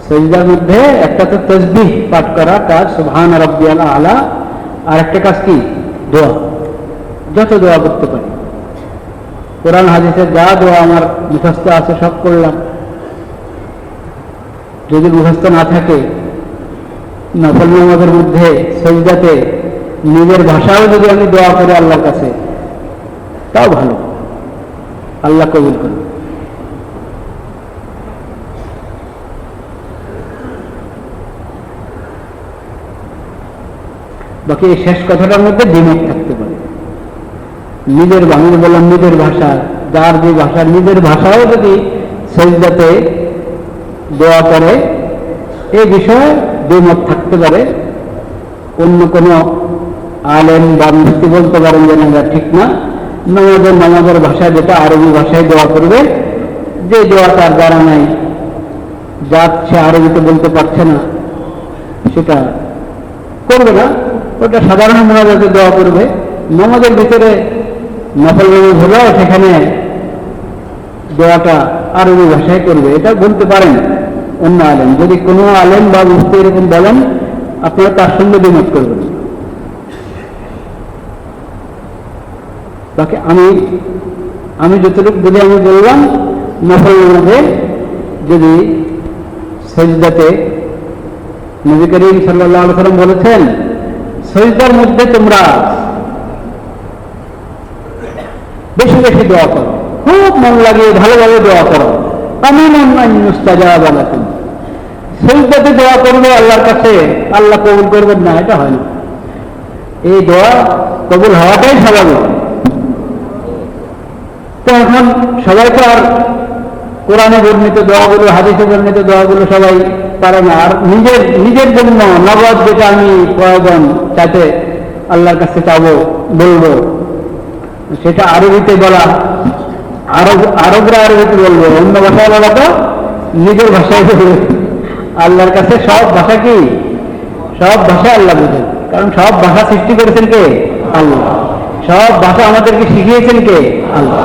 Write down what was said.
সেজদার মধ্যে একটা তো তাসবিহ পাঠ করা কাজ, সুবহান রাব্বিয়াল আলা, আর একটা কাজ কি? দোয়া। যত দোয়া করতে পারি, কোরআন হাদিসের যা দোয়া আমার মুখস্থ আছে সব করলাম। যদি মুখস্থ না থাকে, নফল নামাজের মধ্যে সেজদাতে নিজের ভাষাও যদি আমি দোয়া করি আল্লাহর কাছে, তাও ভালো, আল্লাহ কবুল করবে। বাকি এই শেষ কথাটার মধ্যে দ্বিমত থাকতে পারে। নিজের আমি বললাম নিজের ভাষা, যার যে ভাষা, নিজের ভাষাও যদি সেজদাতে দোয়া করে, এই বিষয়ে দ্বিমত থাকতে পারে। অন্য কোনো আলেম বা মুফতি বলতে পারেন যে না, ঠিক না, নামাজের ভাষা যেটা আরবি ভাষায় দোয়া করবে, যে দোয়া তার দ্বারা নাই, যা সে আরবিতে বলতে পারছে না সেটা করবে না, ওটা সাধারণ মোনাজাতে দোয়া করবে। নামাজের ভিতরে নফল নামাজ হলো, সেখানে দোয়াটা আরবি ভাষায় করবে, এটা বলতে পারেন অন্য আলেম। যদি কোনো আলেম বা মুফতি এরকম বলেন, আপনারা তার সঙ্গে দ্বিমত করবেন। বাকি আমি যতটুকু বুঝে আমি বললাম, নফল নামাজে যদি সেজদাতে নবী করিম সাল্লাল্লাহু আলাইহি ওয়াসাল্লাম বলেছেন, সেজদার মধ্যে তোমরা বেশি বেশি দোয়া করো, খুব মন লাগিয়ে ভালোভাবে দোয়া করো। সেজদাতে দোয়া করবে আল্লাহর কাছে, আল্লাহ কবুল করবেন না, এটা হয় না। এই দোয়া কবুল হওয়াটাই স্বাভাবিক। তো এখন সবাই তো আর কোরআনে বর্ণিত দোয়াগুলো, হাদিসে বর্ণিত দোয়াগুলো সবাই পারে না। আর নিজের জন্য নগদ যেটা আমি প্রয়োজন চাইতে আল্লাহর কাছে চাবো, বলবো, সেটা আরবিতে বলা, আরবরা আরবিতে বলবো, অন্য ভাষায় বলা তো নিজের ভাষায় বলবে। আল্লাহর কাছে সব ভাষা কি? সব ভাষা আল্লাহ বুঝেন, কারণ সব ভাষা সৃষ্টি করেছেন কে? আল্লাহ। সব ভাষা আমাদেরকে শিখিয়েছেন কে? আল্লাহ।